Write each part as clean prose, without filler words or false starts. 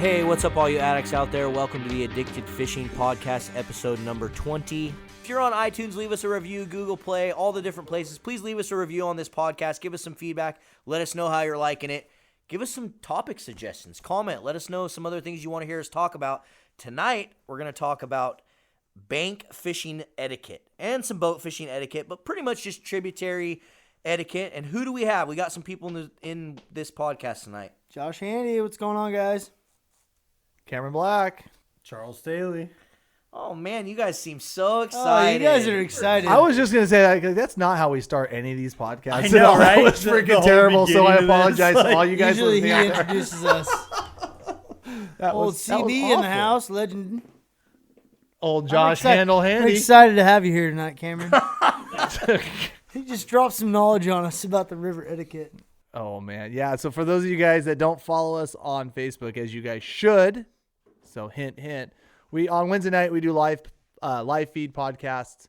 Hey, what's up all you addicts out there? Welcome to the Addicted Fishing Podcast, episode number 20. If you're on iTunes, leave us a review, Google Play, all the different places. Please leave us a review on this podcast. Give us some feedback. Let us know how you're liking it. Give us some topic suggestions. Comment. Let us know some other things you want to hear us talk about. Tonight, we're going to talk about bank fishing etiquette and some boat fishing etiquette, but pretty much just tributary etiquette. And who do we have? We got some people in this podcast tonight. Josh Handy, what's going on, guys? Cameron Black. Charles Stahly. Oh, man, you guys seem so excited. Oh, you guys are excited. I was just going to say, that's not how we start any of these podcasts. I know, right? It was freaking terrible, so I apologize to all you guys. Usually he introduces us. Old CB in the house, legend. Old Josh Handle I'm Handy. excited to have you here tonight, Cameron. He just dropped some knowledge on us about the river etiquette. Oh, man. Yeah, so for those of you guys that don't follow us on Facebook, as you guys should, so hint, hint, on Wednesday night, we do live feed podcasts.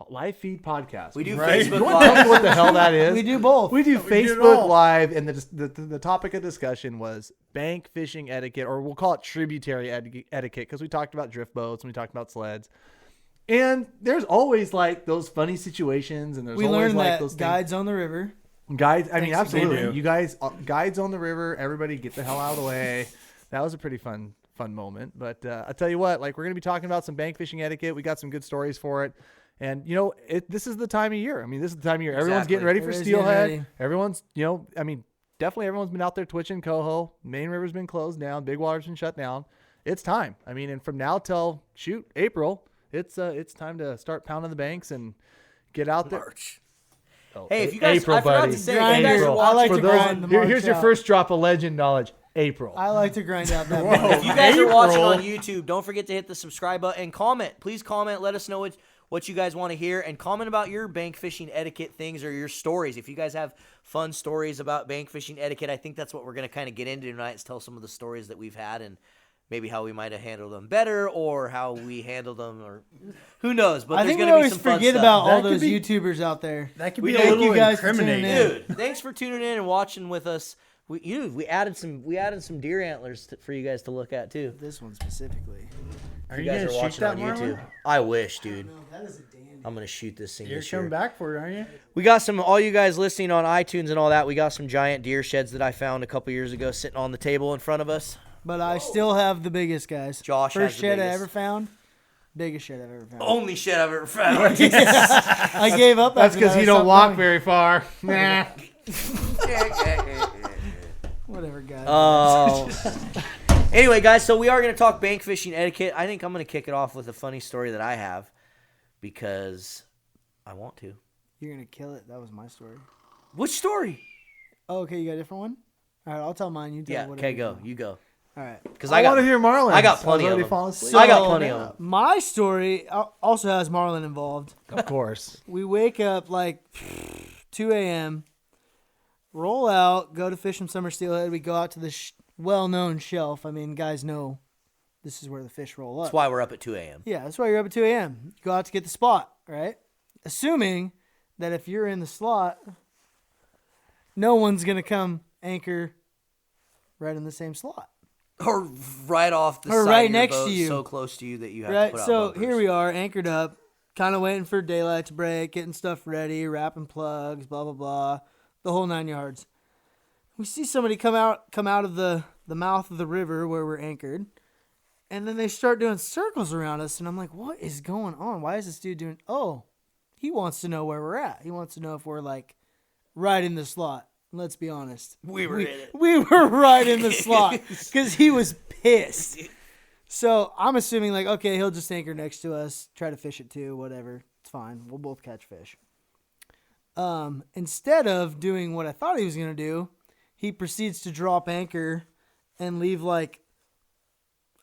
Live feed podcasts. We do right? Facebook You want to tell Live. me what the hell that is? We do both. We do We do it Facebook all. Live, and the topic of discussion was bank fishing etiquette, or we'll call it tributary etiquette, because we talked about drift boats and we talked about sleds. And there's always like those funny situations, and there's We always learned like that those guides on the river. guides. I mean, Thanks again. absolutely. We do. You guys, guides on the river. Everybody, get the hell out of the way. That was a pretty fun moment. But I tell you what, like, we're gonna be talking about some bank fishing etiquette. We got some good stories for it. And, you know, this is the time of year. I mean, this is the time of year. Everyone's Exactly. getting ready for Everybody's getting steelhead. ready. Everyone's, definitely everyone's been out there twitching coho. Main river's been closed down. Big water's been shut down. It's time. I mean, and from now till, April, it's time to start pounding the banks and get out there. March. Oh, Hey, if you guys, April, I forgot buddy. to say, if you guys are April. I like watching, to grind the Here's your March first drop of legend knowledge. April. I like to grind out that. if you guys are watching April. on YouTube, don't forget to hit the subscribe button and comment. Please comment. Let us know what you guys want to hear, and comment about your bank fishing etiquette things or your stories. If you guys have fun stories about bank fishing etiquette, I think that's what we're going to kind of get into tonight, is tell some of the stories that we've had and maybe how we might have handled them better or how we handled them, or who knows. But I there's think we going to be always some fun forget stuff. about all That could those be- YouTubers out there. That could We be a thank little you guys for tuning incriminating. in. Dude, thanks for tuning in and watching with us. We added some deer antlers for you guys to look at too. This one specifically. Are You you guys going are to shoot watching that, on Marlin? YouTube. I wish, dude. That is a dandy. I'm gonna shoot this thing You're this year. coming back for it, aren't you? We got some, all you guys listening on iTunes and all that, we got some giant deer sheds that I found a couple years ago sitting on the table in front of us. But I still have the biggest, guys. Josh has First the shed I biggest. ever found. Biggest shed I've ever found. Only shed I've ever found. I gave up. That's after because that. you I don't stopped walk going. very far. Nah. Whatever, guys. Oh. Anyway, guys, so we are going to talk bank fishing etiquette. I think I'm going to kick it off with a funny story that I have because I want to. You're gonna kill it. That was my story. Which story? Oh, okay. You got a different one. All right, I'll tell mine. You tell Yeah, whatever okay, you go. want. You go. All right. Because I want to hear Marlin. I got plenty was of already them. falling asleep. I got So, plenty of them. My story also has Marlin involved. Of course. We wake up like 2 a.m., roll out, go to fish some summer steelhead. We go out to the well-known shelf. I mean, guys know this is where the fish roll up. That's why we're up at 2 a.m. Yeah, that's why you're up at 2 a.m. You go out to get the spot, right? Assuming that if you're in the slot, no one's going to come anchor right in the same slot. Or right off the Or side right of your next boat, to you. so close to you that you have to Right, put out so bumpers. here we are, anchored up, kind of waiting for daylight to break, getting stuff ready, wrapping plugs, blah, blah, blah, the whole 9 yards. We see somebody come out of the mouth of the river where we're anchored, and then they start doing circles around us, and I'm like, what is going on? Why is this dude doing... Oh, he wants to know where we're at. He wants to know if we're, like, right in the slot. Let's be honest. We were in it. We were right in the slot because he was pissed. So I'm assuming, like, okay, he'll just anchor next to us, try to fish it too, whatever. It's fine. We'll both catch fish. Instead of doing what I thought he was going to do, he proceeds to drop anchor and leave, like,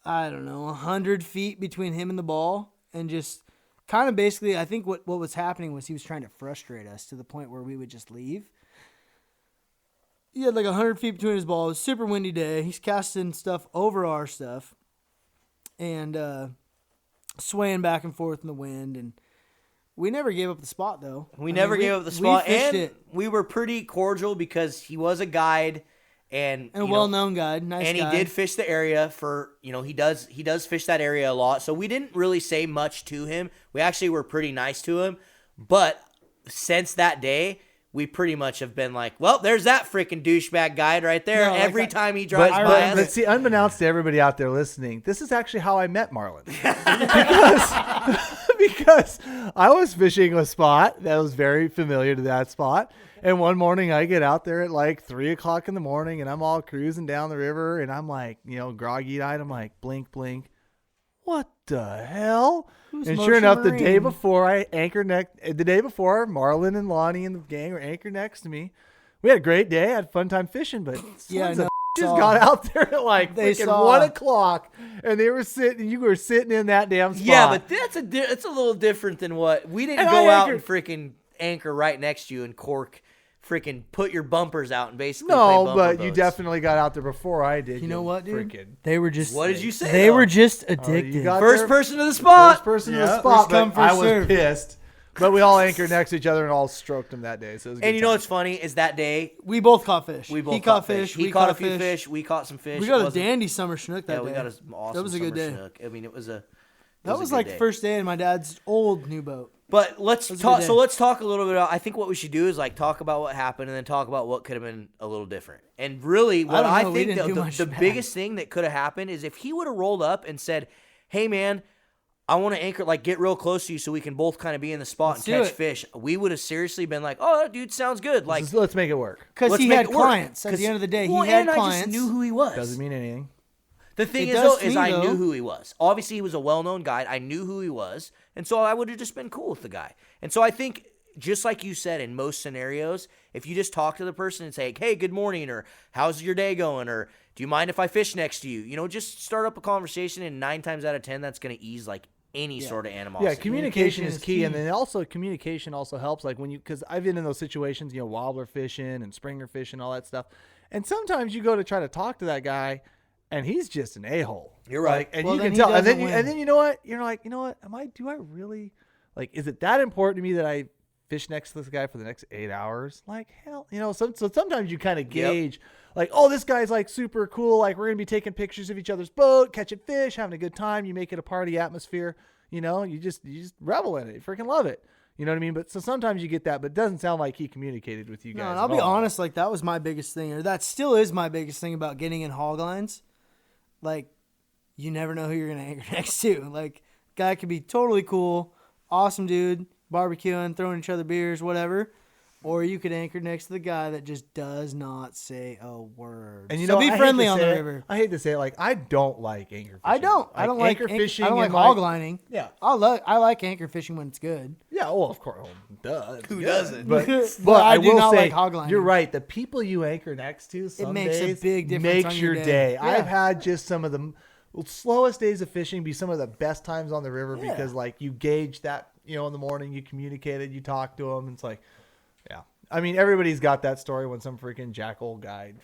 I don't know, 100 feet between him and the ball, and just kind of basically, I think what was happening was he was trying to frustrate us to the point where we would just leave. He had like 100 feet between his ball. It was a super windy day. He's casting stuff over our stuff and swaying back and forth in the wind. And we never gave up the spot, though. We never gave up the spot, We fished and it. we were pretty cordial because he was a guide, and a well-known guide, nice and guy. he did fish the area for, he does fish that area a lot. So we didn't really say much to him. We actually were pretty nice to him. But since that day, we pretty much have been like, well, there's that freaking douchebag guide right there. No, Every time he drives by us. But see, unbeknownst to everybody out there listening, this is actually how I met Marlin. because I was fishing a spot that was very familiar to that spot. And one morning I get out there at like 3 o'clock in the morning and I'm all cruising down the river and I'm like, groggy-eyed. I'm like, blink, blink. What the hell? And sure enough, the day before Marlin and Lonnie and the gang were anchored next to me. We had a great day. I had a fun time fishing, but just got out there at like freaking 1 o'clock, and you were sitting in that damn spot. Yeah, but it's a little different than what we didn't go out and freaking anchor right next to you and cork. Freaking put your bumpers out and basically play bumper but boats. you definitely got out there before I did. You know what, dude? Freaking. They were just. What did you say? They were just addicted. First person to the spot. First person to the spot. First come, But I first was serve. pissed. But we all anchored next to each other and all stroked them that day. So it was a And good you know time. what's funny is that day We both caught fish. we both He caught fish. He We caught a caught few fish. We caught some fish. We It got a wasn't- dandy summer snook that Yeah, day. we got an awesome. That was a good summer day. snook. I mean, it was a. That was like the first day in my dad's old new boat. But let's was a talk. good So day. let's talk a little bit about. I think what we should do is like talk about what happened and then talk about what could have been a little different. And really, what don't I know. We think didn't do much the bad. biggest thing that could have happened is if he would have rolled up and said, "Hey, man, I want to anchor, like get real close to you so we can both kind of be in the spot Let's and do catch it. fish." We would have seriously been like, "Oh, that dude sounds good." Like, Let's make it work. Because let's he make had it work. clients. At the end of the day, Well, he had and clients. I just knew who he was. Doesn't mean anything. The thing It is, does though, to is me, I though. knew who he was. Obviously, he was a well-known guy. I knew who he was, and so I would have just been cool with the guy. And so I think, just like you said, in most scenarios, if you just talk to the person and say, "Hey, good morning," or "How's your day going?" or "Do you mind if I fish next to you?" Just start up a conversation, and 9 times out of 10, that's going to ease like any sort of animosity. Yeah, communication is key, key. and then also communication also helps. Like because I've been in those situations, wobbler fishing and springer fishing, all that stuff, and sometimes you go to try to talk to that guy, and he's just an a-hole. You're right. Like, and Well, you then can he tell, and doesn't then win. you know what? You're like, do I really like? Is it that important to me that I fish next to this guy for the next 8 hours? Like hell, so sometimes you kind of gauge. Like, oh, this guy's like super cool. Like, we're going to be taking pictures of each other's boat, catching fish, having a good time. You make it a party atmosphere. You just revel in it. You freaking love it. You know what I mean? But so sometimes you get that, but it doesn't sound like he communicated with you guys. No, and at I'll be all. honest, like that was my biggest thing, or that still is my biggest thing about getting in hog lines. Like, you never know who you're gonna anchor next to. Like, guy could be totally cool, awesome dude, barbecuing, throwing each other beers, whatever. Or you could anchor next to the guy that just does not say a word. And so be I hate friendly to on the say it, river. I hate to say it, like I don't like anchor fishing. I don't like anchor fishing. I don't like and, hog lining. Yeah. I like anchor fishing when it's good. Yeah, well, of course. Duh. Who doesn't? But, But I I do will not say, like hog lining. you're right. The people you anchor next to some makes a days big difference makes on your your day. day. Yeah. I've had just some of the slowest days of fishing be some of the best times on the river because, like, you gauge that, in the morning, you communicated, you talk to them. It's like, yeah. I mean, everybody's got that story when some freaking jackal guide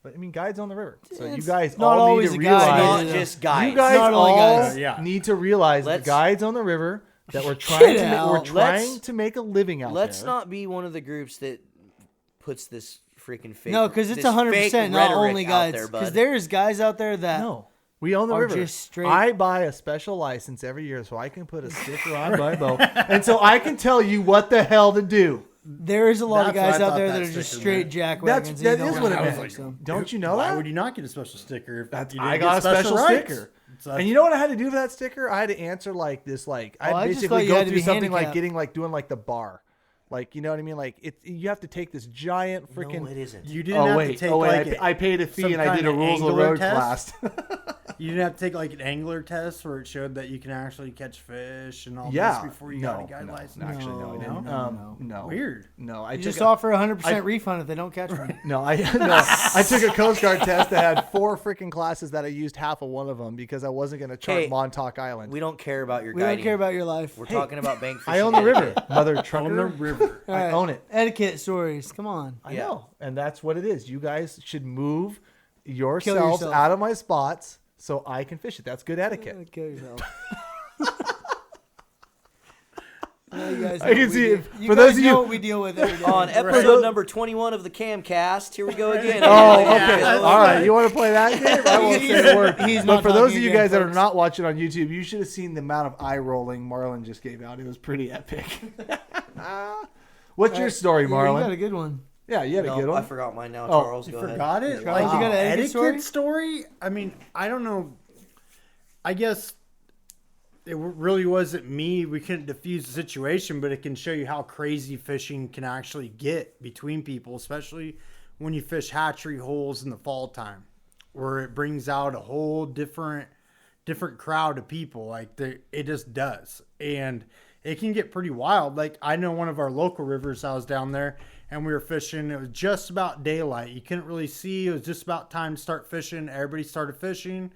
but I mean, guides on the river. So you It's guys not all need always to a guide, realize. Not just guys. You guys Not only all guys. Yeah. need to realize the Let's- guides on the river that we're trying Get out. we're trying Let's- to make a living out Let's there. not be one of the groups that puts this freaking fake. No, because it's this 100% fake not rhetoric only out guys. there, Because bud. there's guys out there that No. We own the Or river. just straight- I buy a special license every year so I can put a sticker on my boat. And so I can tell you what the hell to do. there is a lot of That's what guys I out thought there that that are just sticker straight meant. jack That wagons. is and you don't what it wanna meant. fix them. Don't you know Why that? would you not get a special sticker? If you I didn't got a get special rights? sticker. So And you know what I had to do for that sticker? I had to answer like this, like I I just basically thought you go had to through be something like handicapped. doing like the bar. Like, you know what I mean? Like you have to take this giant freaking. No, it isn't. you didn't have to take like I paid a fee some and I did a kind of rules of the angler road test? class. You didn't have to take like an angler test where it showed that you can actually catch fish and all Yeah. this before you got a guide license. Actually, no, I No, didn't. no. No. Weird. No, I You took just a- offer 100% refund if they don't catch one. No, I took a Coast Guard test that had 4 freaking classes that I used half of one of them because I wasn't going to chart Hey, Montauk Island. We don't care about your We guiding. don't care about your life. We're talking about bank fishing. I own the river, etiquette. mother On trucker. the river. All I right. own it. Etiquette stories. Come on. I Yeah. know, and that's what it is. You guys should move yourselves yourself. out of my spots so I can fish it. That's good etiquette. Kill yourself. Well, you guys I can what we see do. it. You For guys those of know you what we deal with every day. On episode number 21 of the Camcast, here we go again. Oh, Yeah. okay. All right. You want to play that game? I won't say a word. He's But not for those talking of you again, guys that are folks. not watching on YouTube, you should have seen the amount of eye rolling Marlin just gave out. It was pretty epic. What's your story, You Marlin? got a good one. Yeah, you had a good No, I one. forgot mine now. Oh, Charles, You go ahead. forgot it? Charles, you got an etiquette story? I mean, I don't know. I guess it really wasn't me. We couldn't diffuse the situation, but it can show you how crazy fishing can actually get between people, especially when you fish hatchery holes in the fall time, where it brings out a whole different crowd of people. Like it just does, and it can get pretty wild. Like I know one of our local rivers, I was down there and we were fishing. It was just about daylight. You couldn't really see. It was just about time to start fishing. Everybody started fishing.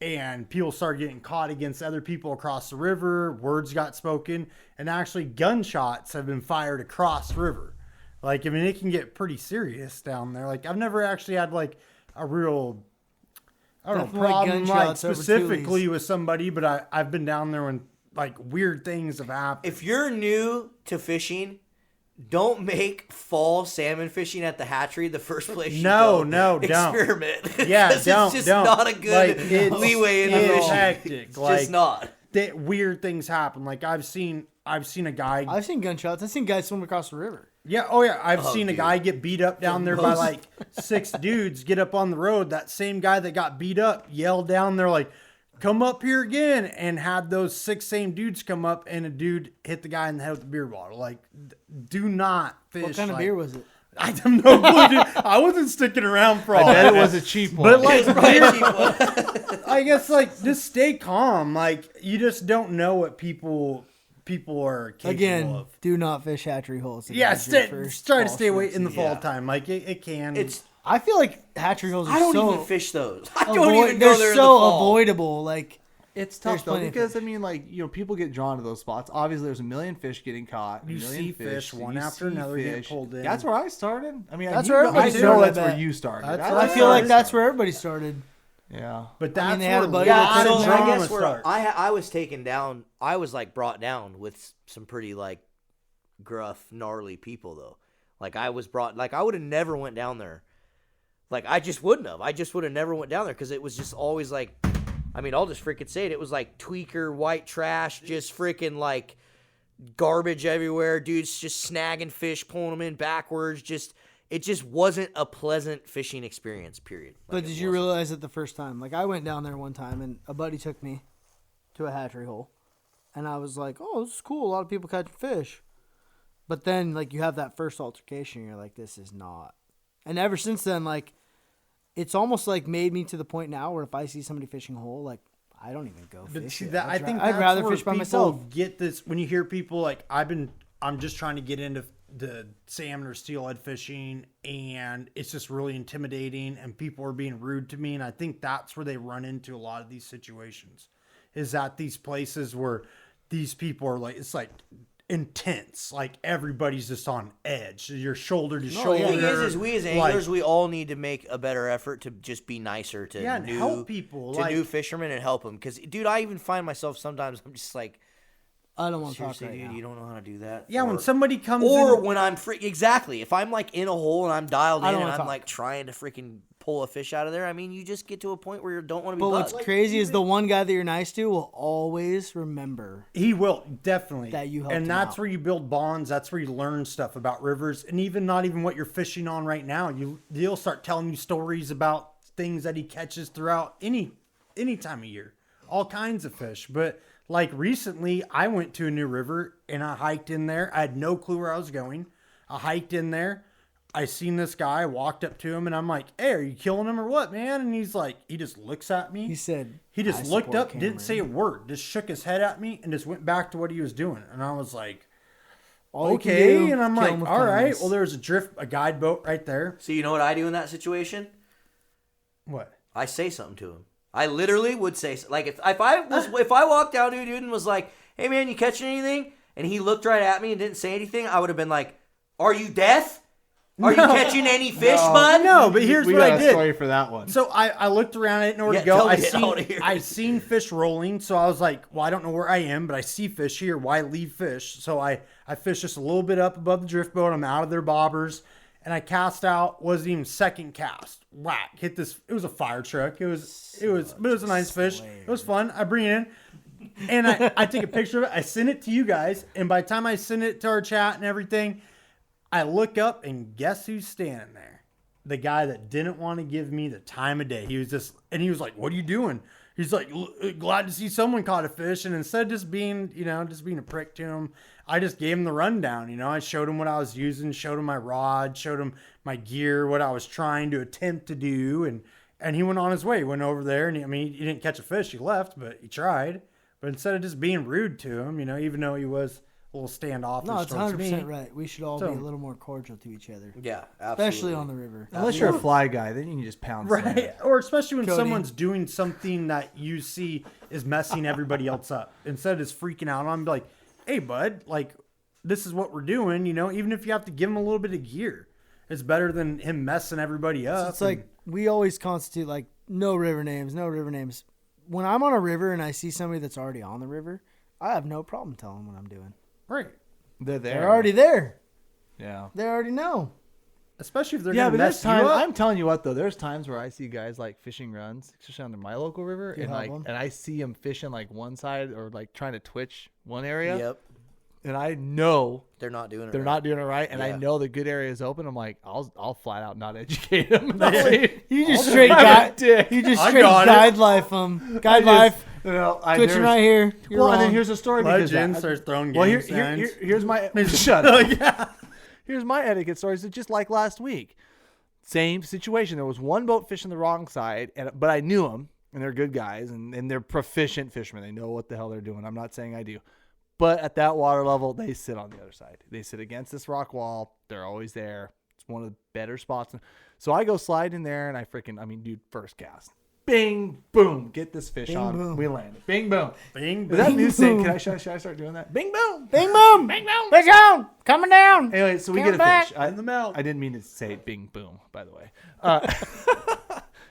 And people started getting caught against other people across the river. Words got spoken. And actually gunshots have been fired across the river. Like, I mean, it can get pretty serious down there. Like, I've never actually had, like, a real, I don't know, Nothing like problem, like, gunshots over specifically Thule's. with somebody. But I've been down there when, like, weird things have happened. If you're new to fishing, don't make fall salmon fishing at the hatchery the first place you go. No, don't. Experiment. Yeah, 'Cause don't. It's just don't. not a good Like, it's- leeway in the it's fishing. hectic. It's Like, just not. that weird things happen. Like I've seen a guy. I've seen gunshots. I've seen guys swim across the river. Yeah, oh yeah, I've Oh, seen a dude. guy get beat up down there by like 6 dudes. Get up on the road. That same guy that got beat up yelled down there like, "Come up here again!" and had those 6 same dudes come up, and a dude hit the guy in the head with a beer bottle. Like, do not fish. What kind of like- beer was it? I have no clue. Dude. I wasn't sticking around for all I bet that. it was a cheap one. But like, Probably a cheap one. I guess like just stay calm. Like you just don't know what people are capable Again, of. do not fish hatchery holes. if Yeah, it's your try first to fall stay away season. in the fall Yeah. time. Like it can. It's I feel like hatchery holes are I don't so even fish those. I don't avoid- even go they're there in so the fall. avoidable. Like It's There's tough though plenty of because I mean, like people get drawn to those spots. Obviously, there's a million fish getting caught. You a million see fish one you after see another get fish. pulled in. That's where I started. I mean, That's you where know, everybody I know started, that's I where bet. you started. That's That's where I where feel like started. that's where everybody started. Yeah. But that's they had a where buddy lots that Yeah, of so started I drama guess where starts. I was taken down. I was like brought down with some pretty like gruff, gnarly people though. Like I was brought. Like I would have never went down there. Like I just wouldn't have. I just would have never went down there because it was just always like. I mean, I'll just freaking say it. It was like tweaker, white trash, just freaking like garbage everywhere. Dudes just snagging fish, pulling them in backwards. It just wasn't a pleasant fishing experience, period. But Like, did it you wasn't. realize it the first time? Like I went down there one time and a buddy took me to a hatchery hole. And I was like, oh, this is cool. A lot of people catching fish. But then like you have that first altercation and you're like, this is not. And ever since then, like it's almost like made me to the point now where if I see somebody fishing a hole, like I don't even go But fish. see, it. that, I I'd think I'd that's rather where fish by people myself. Get this when you hear people like I'm just trying to get into the salmon or steelhead fishing, and it's just really intimidating, and people are being rude to me, and I think that's where they run into a lot of these situations, is at these places where these people are like it's like intense, like everybody's just on edge, you're shoulder to shoulder. The thing is we as like- anglers, we all need to make a better effort to just be nicer to Yeah, and new help people, to like- new fishermen and help them. Because, dude, I even find myself sometimes I'm just like, I don't want to talk seriously, right dude, now. you don't know how to do that. Yeah, when Or- somebody comes or in, when I'm exactly if I'm like in a hole and I'm dialed I in don't and wanna I'm talk. like trying to freaking pull a fish out of there. I mean, you just get to a point where you don't want to be. But butt. what's crazy is the one guy that you're nice to will always remember. he will definitely That you helped and him that's out. where you build bonds. That's where you learn stuff about rivers, and even not even what you're fishing on right now. He'll start telling you stories about things that he catches throughout any time of year, all kinds of fish. But like recently, I went to a new river and I hiked in there. I had no clue where I was going. I hiked in there. I seen this guy, walked up to him, and I'm like, "Hey, are you killing him or what, man?" And he's like, he just looks at me. He said, He just "I looked support up, didn't say a word, just shook his head at me, and just went back to what he was doing. And I was like, All you can okay. do, And I'm kill like, him with all right. kindness." Well, there's a guide boat right there. So you know what I do in that situation? What? I say something to him. I literally would say like if I walked down to a dude and was like, "Hey man, you catching anything?" and he looked right at me and didn't say anything, I would have been like, "Are you deaf?" Are you catching any fish, bud? No, but here's we what got I a did. story for that one. So I looked around. I didn't know where Yeah, to go. tell me, I wanna hear I it. seen fish rolling, so I was like, well, I don't know where I am, but I see fish here. Why leave fish? So I fished just a little bit up above the drift boat. I'm out of their bobbers, and I cast out. Wasn't even second cast. Whack! Hit this. It was a fire truck. It was a nice fish. It was fun. I bring it in. And I take a picture of it. I send it to you guys. And by the time I send it to our chat and everything, I look up and guess who's standing there? The guy that didn't want to give me the time of day. He was like, what are you doing? He's like, glad to see someone caught a fish. And instead of just being a prick to him, I just gave him the rundown. I showed him what I was using, showed him my rod, showed him my gear, what I was trying to attempt to do. And he went on his way. He went over there and he didn't catch a fish. He left, but he tried. But instead of just being rude to him, even though he was a little standoffish No, it's towards 100% me. right. We should all be a little more cordial to each other. Yeah, absolutely. Especially on the river. Unless you're a fly guy, then you can just pound sand. Right. Or especially when Cody. someone's doing something that you see is messing everybody else up. Instead of just freaking out on him, be like, hey, bud, like, this is what we're doing, even if you have to give him a little bit of gear. It's better than him messing everybody up. So it's like we always constitute like no river names. When I'm on a river and I see somebody that's already on the river, I have no problem telling them what I'm doing. right. They're there. They're already there. Yeah. They already know. Especially if they're Yeah, going to but there's mess you times. up. I'm telling you what though, there's times where I see guys like fishing runs, especially on my local river, You and help like, 'em? and I see them fishing like one side or like trying to twitch one area, Yep. and I know They're not doing it. they're right. not doing it right, and I Yeah. know the good area is open. I'm like, I'll flat out not educate them. You just straight I'm a guide. dick. You just I straight got it. guide life them. Guide life. Twitching right here. You're Well, and then wrong. here's a story because Legend that- starts throwing well, game signs. here's my shut up. Yeah. Here's my etiquette story. So just like last week, same situation. There was one boat fishing the wrong side, but I knew them, and they're good guys, and they're proficient fishermen. They know what the hell they're doing. I'm not saying I do. But at that water level, they sit on the other side. They sit against this rock wall. They're always there. It's one of the better spots. So I go slide in there, and dude, first cast. Bing, boom. Get this fish Bing, on. boom. We land. Bing, boom. Bing, Is that bing. new saying? Should I start doing that? Bing, boom. Bing boom. Bing, boom. Fish on. Coming down. Anyway, so we Come get a back. fish. In the mouth. I didn't mean to say bing boom, by the way.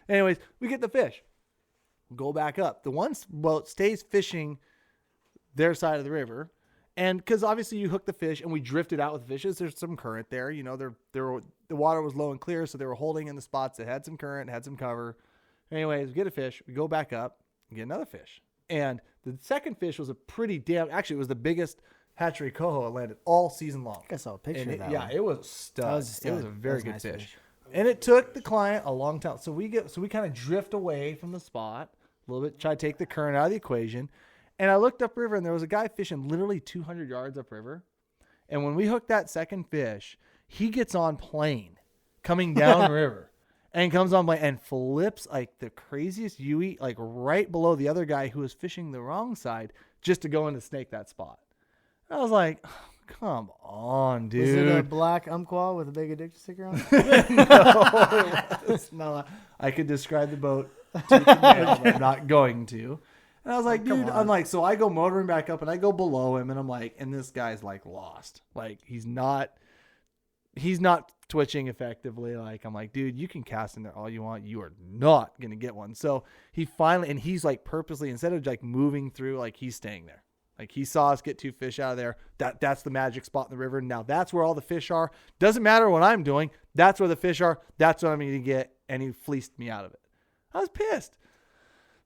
Anyways, we get the fish. Go back up. The one boat stays fishing their side of the river. And because obviously you hook the fish and we drifted out with fishes, there's some current there. The water was low and clear, so they were holding in the spots that had some current, had some cover. Anyways, we get a fish. We go back up and get another fish. And the second fish was actually, it was the biggest hatchery coho I landed all season long. I think I saw a picture And of that one. it was a stud. That was a It was stud. a That very was a good nice fish. fish. And it took the client a long time. So we kind of drift away from the spot a little bit, try to take the current out of the equation. And I looked upriver, and there was a guy fishing literally 200 yards upriver. And when we hooked that second fish, he gets on plane coming down river and comes on plane and flips like the craziest Yui, like right below the other guy who was fishing the wrong side just to go in to snake that spot. I was like, oh, come on, dude. Was it a black umpqua with a big addiction sticker on it? No, it's not. I could describe the boat tooth and nail, but I'm not going to. And I was like, dude, I'm like, so I go motoring back up and I go below him and I'm like, and this guy's like lost. Like he's not twitching effectively. Like I'm like, dude, you can cast in there all you want. You are not going to get one. So he finally, and he's like purposely, instead of like moving through, like he's staying there. Like he saw us get two fish out of there. That's the magic spot in the river. Now that's where all the fish are. Doesn't matter what I'm doing. That's where the fish are. That's what I'm going to get. And he fleeced me out of it. I was pissed.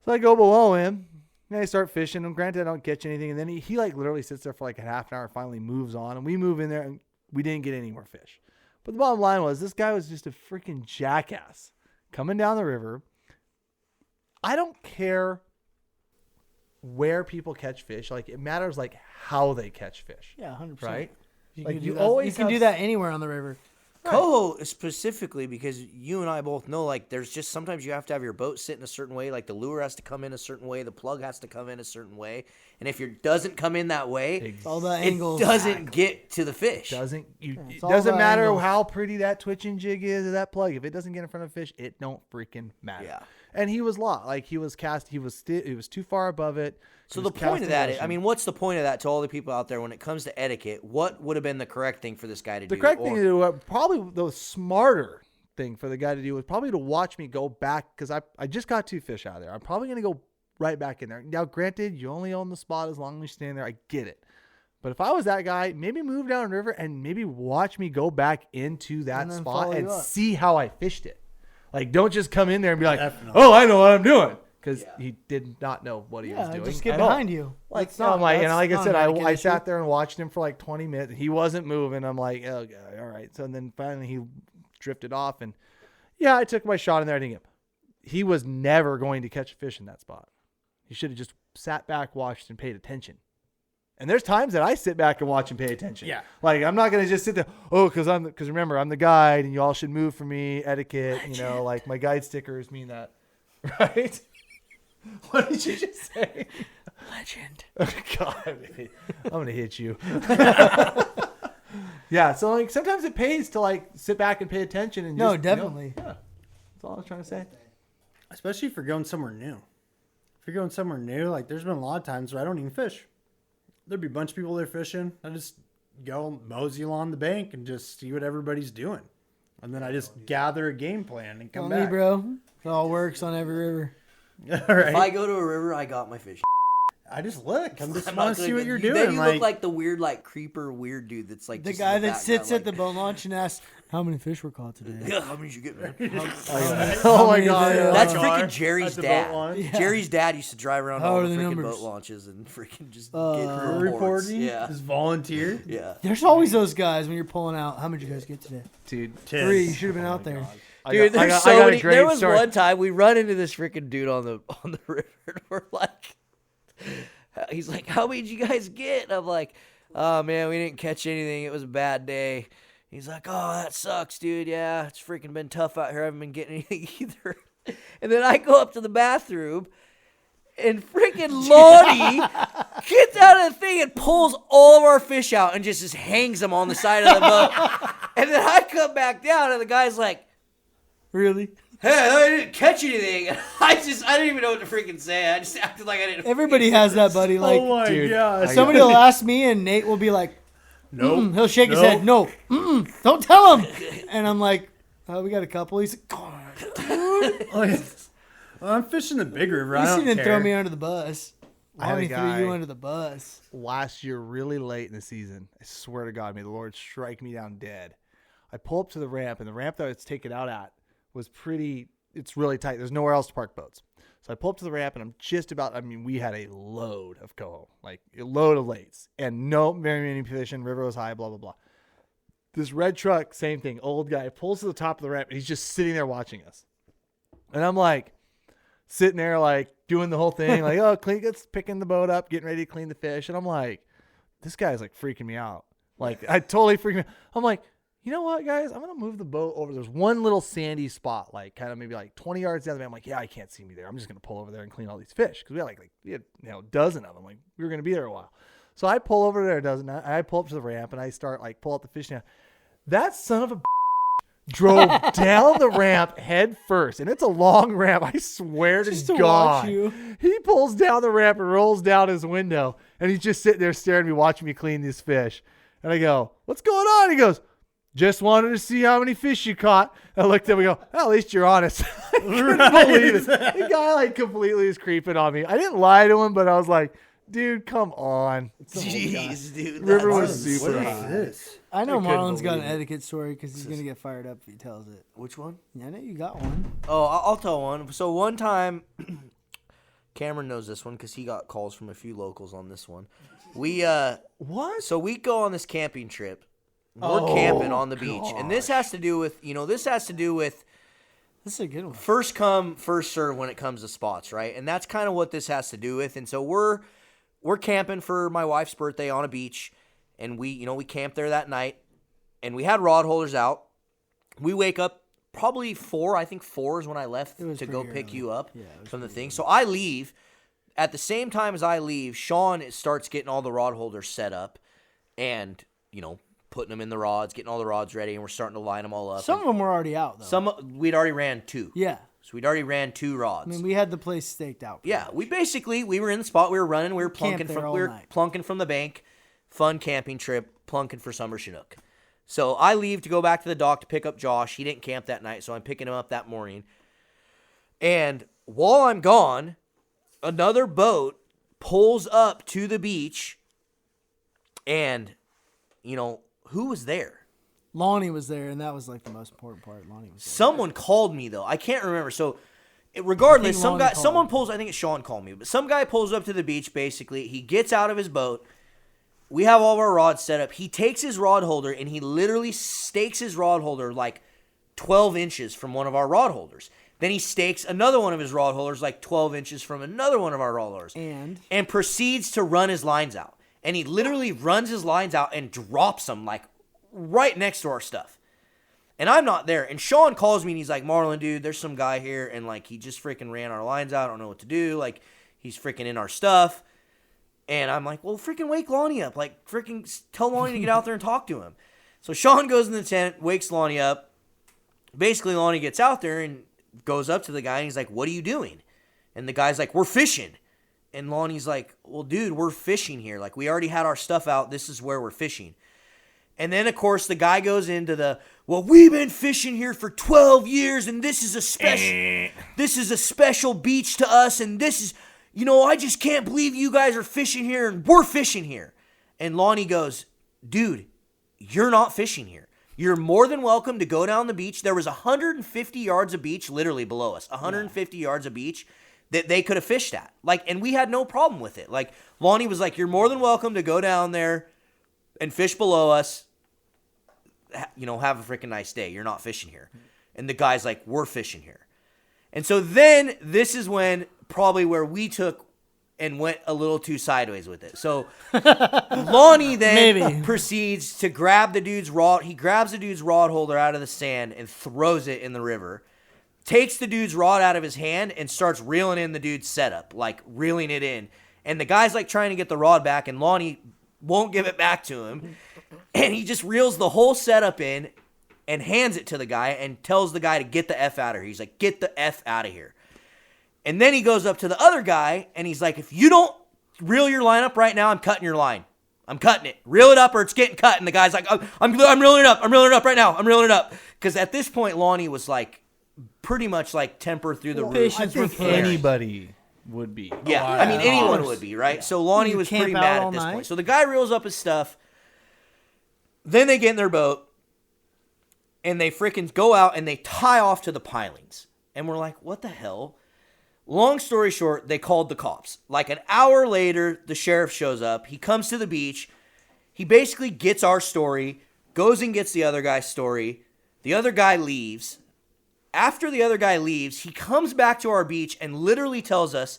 So I go below him and I start fishing. And granted, I don't catch anything. And then he like literally sits there for like a half an hour and finally moves on. And we move in there and we didn't get any more fish. But the bottom line was this guy was just a freaking jackass coming down the river. I don't care where people catch fish. Like it matters like how they catch fish. Yeah, 100%. Right? You Like, can you do that. always You can have- do that anywhere on the river. Coho specifically, because you and I both know, like, there's just sometimes you have to have your boat sit in a certain way. Like, the lure has to come in a certain way. The plug has to come in a certain way. And if it doesn't come in that way, It's all the it angles. doesn't get to the fish. It it's all doesn't about matter angles. how pretty that twitching jig is or that plug. If it doesn't get in front of fish, it don't freaking matter. Yeah. And he was he was cast. He was too far above it. So the point of that, what's the point of that to all the people out there when it comes to etiquette? What would have been the correct thing for this guy to do? The correct thing to do, probably the smarter thing for the guy to do, was probably to watch me go back, because I just got 2 fish out of there. I'm probably going to go right back in there. Now, granted, you only own the spot as long as you stand there. I get it. But if I was that guy, maybe move down the river and maybe watch me go back into that spot and see how I fished it. Like, don't just come in there and be like, oh, I know what I'm doing. Because he did not know what he was doing. Just get behind you. Like I said, I sat there and watched him for like 20 minutes. He wasn't moving. I'm like, oh, God, all right. So then finally he drifted off. And, I took my shot in there. I didn't get him. He was never going to catch a fish in that spot. He should have just sat back, watched, and paid attention. And there's times that I sit back and watch and pay attention. Yeah. Like, I'm not going to just sit there, because remember, I'm the guide, and you all should move for me, etiquette, like my guide stickers mean that. Right? What did you just say? Legend. Oh, God, baby. I'm going to hit you. Yeah, so like sometimes it pays to like sit back and pay attention. And definitely. Yeah, that's all I was trying to say. Especially if you're going somewhere new. If you're going somewhere new, like there's been a lot of times where I don't even fish. There'd be a bunch of people there fishing. I just go mosey along the bank and just see what everybody's doing. And then I just gather a game plan and come back. Bro. It all works on every river. All right. If I go to a river, I got my fish. I just look. I'm just want to see what you're doing. Then you look like the weird, creeper weird dude that's like the guy that sits at the boat launch and asks, "How many fish were caught today?" Yeah, how many did you get, man? Oh my God, that's freaking Jerry's dad. Yeah. Jerry's dad used to drive around all the freaking boat launches and freaking just get reporting. Yeah, just volunteer. Yeah, there's always those guys when you're pulling out. How many did you guys get today? Dude, 3. You should have been out there. Dude, there's so many. There was one time we run into this freaking dude on the river. And we're like, he's like, "How many did you guys get?" And I'm like, "Oh man, we didn't catch anything. It was a bad day." He's like, "Oh, that sucks, dude. Yeah, it's freaking been tough out here. I haven't been getting anything either." And then I go up to the bathroom, and freaking Lonnie gets out of the thing and pulls all of our fish out and just hangs them on the side of the boat. And then I come back down, and the guy's like, "Really? Hey, I didn't catch anything." I didn't even know what to freaking say. I just acted like I didn't. Everybody has that, buddy. Like, oh my God. Somebody will ask me, and Nate will be like, "No." He'll shake his head. No. Don't tell him. And I'm like, "Oh, we got a couple." He's like, "God, dude." Well, I'm fishing the big river. You didn't throw me under the bus. Lonnie threw you under the bus. Last year, really late in the season, I swear to God, may the Lord strike me down dead. I pull up to the ramp, and the ramp that I was taken out at was it's really tight. There's nowhere else to park boats. So I pull up to the ramp, and I'm just about, we had a load of coho, like a load of lates, and very many fish, and river was high, blah, blah, blah. This red truck, same thing, old guy, pulls to the top of the ramp, and he's just sitting there watching us. And I'm like, sitting there, like, doing the whole thing, like, picking the boat up, getting ready to clean the fish. And I'm like, this guy's, like, freaking me out. Like, I totally freaked me out. I'm like, you know what, guys? I'm going to move the boat over. There's one little sandy spot, like kind of maybe like 20 yards down the bay. I'm like, yeah, I can't see me there. I'm just going to pull over there and clean all these fish. Because we had a dozen of them. Like, we were going to be there a while. So I pull over there a dozen. I pull up to the ramp and I start pull out the fish now. That son of a drove down the ramp head first. And it's a long ramp. I swear to God. He pulls down the ramp and rolls down his window. And he's just sitting there staring at me, watching me clean these fish. And I go, what's going on? He goes, just wanted to see how many fish you caught. I looked at him and go, at least you're honest. I couldn't believe it. The guy completely is creeping on me. I didn't lie to him, but I was like, dude, come on. Jeez, dude. River was super high. What is this? I know Marlin's got an etiquette story because he's going to get fired up if he tells it. Which one? Yeah, I know you got one. Oh, I'll tell one. So one time, Cameron knows this one because he got calls from a few locals on this one. What? So we go on this camping trip. We're camping on the beach. And this has to do with, this is a good one. First come, first serve when it comes to spots, right? And that's kind of what this has to do with. And so we're camping for my wife's birthday on a beach, and we camped there that night, and we had rod holders out. We wake up probably 4. I think 4 is when I left to go pick you up from the thing. So I leave. At the same time as I leave, Sean starts getting all the rod holders set up, and putting them in the rods, getting all the rods ready, and we're starting to line them all up. Some of them were already out, though. We'd already ran 2. Yeah. So we'd already ran 2 rods. I mean, we had the place staked out. Yeah, we were in the spot. We were running. We were plunking from the bank. Fun camping trip, plunking for summer Chinook. So I leave to go back to the dock to pick up Josh. He didn't camp that night, so I'm picking him up that morning. And while I'm gone, another boat pulls up to the beach. And, who was there? Lonnie was there, and that was like the most important part. Lonnie was there. Someone called me, though. I can't remember. So regardless, someone pulls, I think it's Sean called me, but some guy pulls up to the beach, basically. He gets out of his boat. We have all of our rods set up. He takes his rod holder, and he literally stakes his rod holder like 12 inches from one of our rod holders. Then he stakes another one of his rod holders like 12 inches from another one of our rod holders. And proceeds to run his lines out. And he literally runs his lines out and drops them like right next to our stuff. And I'm not there. And Sean calls me and he's like, Marlin, dude, there's some guy here. And like, he just freaking ran our lines out. I don't know what to do. Like, he's freaking in our stuff. And I'm like, well, freaking wake Lonnie up. Like, freaking tell Lonnie to get out there and talk to him. So Sean goes in the tent, wakes Lonnie up. Basically, Lonnie gets out there and goes up to the guy and he's like, what are you doing? And the guy's like, we're fishing. And Lonnie's like, well, dude, we're fishing here. Like, we already had our stuff out. This is where we're fishing. And then, of course, the guy goes into we've been fishing here for 12 years, and this is a special beach to us, and this is, I just can't believe you guys are fishing here, and we're fishing here. And Lonnie goes, dude, you're not fishing here. You're more than welcome to go down the beach. There was 150 yards of beach literally below us, 150 yards of beach that they could have fished at. Like, and we had no problem with it. Like, Lonnie was like, you're more than welcome to go down there and fish below us, have a freaking nice day. You're not fishing here. And the guy's like, we're fishing here. And so then this is when probably where we took and went a little too sideways with it. So Lonnie then proceeds to grab the dude's rod. He grabs the dude's rod holder out of the sand and throws it in the river. Takes the dude's rod out of his hand and starts reeling in the dude's setup, like reeling it in. And the guy's like trying to get the rod back, and Lonnie won't give it back to him. And he just reels the whole setup in and hands it to the guy and tells the guy to get the F out of here. He's like, get the F out of here. And then he goes up to the other guy and he's like, if you don't reel your line up right now, I'm cutting your line. I'm cutting it. Reel it up or it's getting cut. And the guy's like, I'm reeling it up. I'm reeling it up right now. I'm reeling it up. Because at this point, Lonnie was like, pretty much like temper through the roof. I think anybody would be. Yeah, I mean, anyone would be, right? Yeah. So Lonnie was pretty mad at this point. So the guy reels up his stuff. Then they get in their boat, and they freaking go out, and they tie off to the pilings. And we're like, what the hell? Long story short, they called the cops. Like an hour later, the sheriff shows up. He comes to the beach. He basically gets our story, goes and gets the other guy's story. The other guy leaves. After the other guy leaves, he comes back to our beach and literally tells us,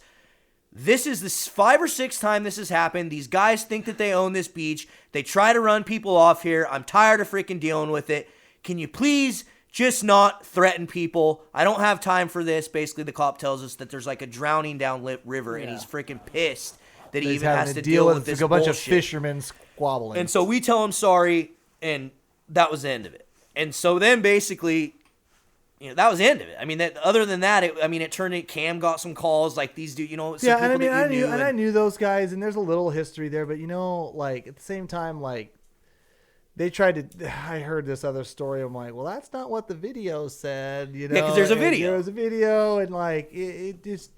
this is the 5 or 6 time this has happened. These guys think that they own this beach. They try to run people off here. I'm tired of freaking dealing with it. Can you please just not threaten people? I don't have time for this. Basically, the cop tells us that there's like a drowning down river, and he's freaking pissed that he even has to deal with this a bunch bullshit. Of fishermen squabbling. And so we tell him sorry, and that was the end of it. And so then basically, that was the end of it. I mean, other than that, it turned into Cam got some calls like these dudes, some yeah, people and I mean, I knew those guys, and there's a little history there, but like at the same time, like they tried to. I heard this other story. I'm like, well, that's not what the video said, Yeah, because there's a video. There's a video, and like it just.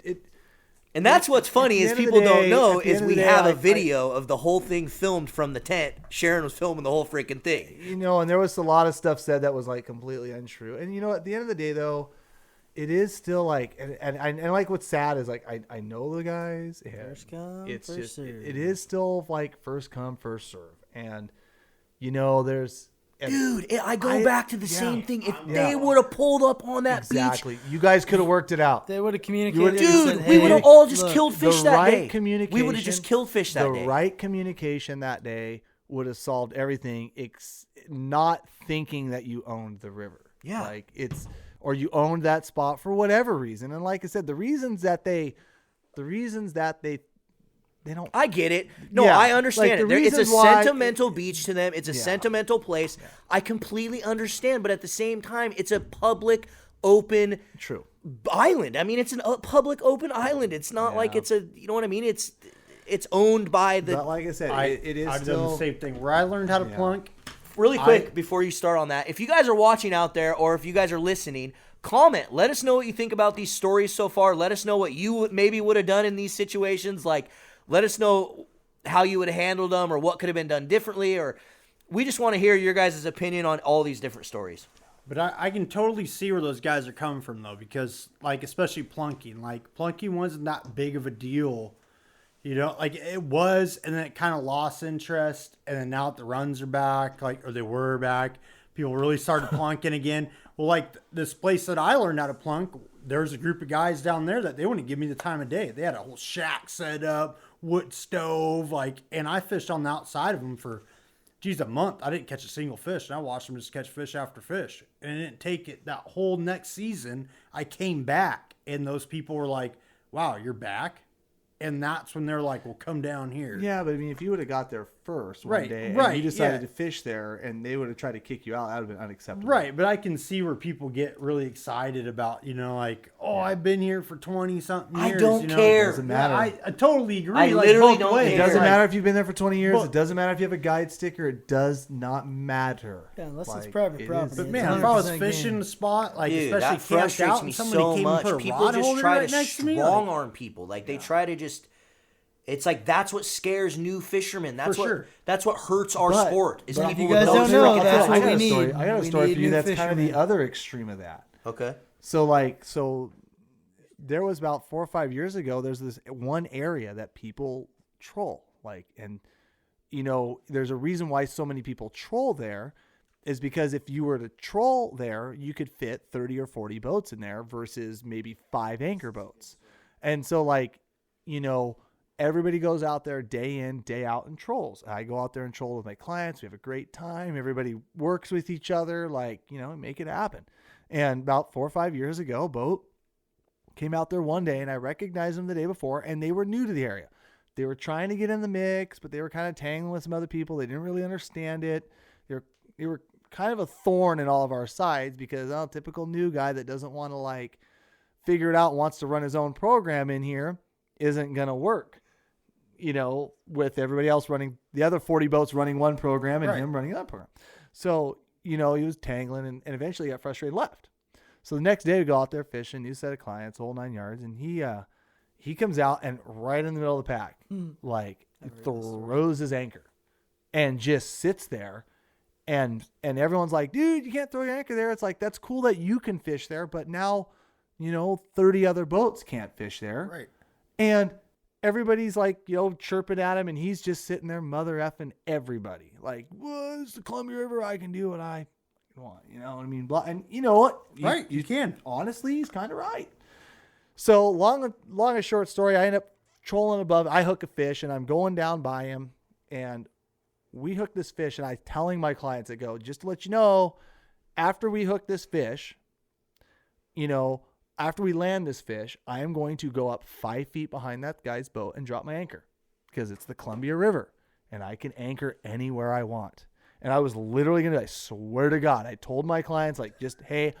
And that's what's funny is people don't know is we have a video of the whole thing filmed from the tent. Sharon was filming the whole freaking thing. And there was a lot of stuff said that was like completely untrue. And at the end of the day, though, it is still like, and like what's sad is like I know the guys. First come, it's first just serve. it is still like first come, first serve. And there's. Dude, I go back to the same thing. If they would have pulled up on that beach. You guys could have worked it out. They would have communicated. Dude, we would have all just killed fish that day. We would have just killed fish that day. The right communication that day would have solved everything, not thinking that you owned the river. Yeah. Or you owned that spot for whatever reason. And like I said, the reasons that they don't. I get it. No, I understand it. It's a sentimental beach to them. It's a sentimental place. Yeah. I completely understand, but at the same time, it's a public, open, island. I mean, it's a public open island. It's not like it's a, you know what I mean? It's owned by the. But like I said, it is I've still done the same thing. Where I learned how to plunk. Really quick before you start on that, if you guys are watching out there or if you guys are listening, comment. Let us know what you think about these stories so far. Let us know what you maybe would have done in these situations. Like, let us know how you would have handled them or what could have been done differently. Or we just want to hear your guys' opinion on all these different stories. But I can totally see where those guys are coming from, though, because, like, especially plunking. Like, plunking wasn't that big of a deal. You know, like, it was, and then it kind of lost interest, and then now that the runs are back, like, or they were back, people really started plunking again. Well, like, this place that I learned how to plunk, there's a group of guys down there that they wouldn't give me the time of day. They had a whole shack set up, wood stove, like, and I fished on the outside of them for, geez, a month. I didn't catch a single fish, and I watched them just catch fish after fish. And it didn't take it that whole next season. I came back, and those people were like, wow, you're back? And that's when they're like, well, come down here. Yeah, but I mean, if you would have got there first one Right, day and right, you decided yeah. to fish there and they would have tried to kick you out, that would have been unacceptable. Right, but I can see where people get really excited about, you know, like, oh, I've been here for 20-something years. I don't you know? care. Doesn't matter. Yeah, I totally agree. I like, literally both don't ways. care. It doesn't Like, matter if you've been there for 20 years. Well- It doesn't matter if you have a guide sticker. It does not matter. Yeah, unless it's Like, private it property. is- But It's man, if I was 100% fishing game. the spot, like Dude, especially that camped frustrates out, me and somebody so came much. and put a People rod just holder try right to next to me. strong Like, arm people. Like they try to just. It's like that's what scares new fishermen. That's For what sure. that's what hurts our But- sport. Is but people you guys with don't no know, freaking that's eyes. what I got we a need. story. I got a We story need for you new that's kind of the fishermen. other extreme of that. Okay. So there was about 4 or 5 years ago, there's this one area that people troll. And you know, there's a reason why so many people troll there is because if you were to troll there, you could fit 30 or 40 boats in there versus maybe 5 anchor boats. And so you know, everybody goes out there day in, day out and trolls. I go out there and troll with my clients. We have a great time. Everybody works with each other, you know, make it happen. And about 4 or 5 years ago, a boat came out there one day and I recognized them the day before and they were new to the area. They were trying to get in the mix, but they were kind of tangling with some other people. They didn't really understand it. They were kind of a thorn in all of our sides because, typical new guy that doesn't want to figure it out, wants to run his own program in here isn't going to work, you know, with everybody else running the other 40 boats running one program and him running another program. So, you know, he was tangling and eventually got frustrated and left. So the next day we go out there fishing, new set of clients, whole 9 yards. And he comes out and right in the middle of the pack, throws his anchor and just sits there. And everyone's like, dude, you can't throw your anchor there. It's like, that's cool that you can fish there. But now, you know, 30 other boats can't fish there. right. And everybody's chirping at him and he's just sitting there mother effing everybody. Well, it's the Columbia River. I can do what I want. You know what I mean? And you know what? Right, you can. Honestly, he's kind of right. So long and short story, I end up trolling above. I hook a fish and I'm going down by him and we hook this fish and I'm telling my clients, I go, just to let you know, after we hook this fish, you know, after we land this fish, I am going to go up 5 feet behind that guy's boat and drop my anchor because it's the Columbia River and I can anchor anywhere I want. And I was literally going to, I swear to God, I told my clients hey,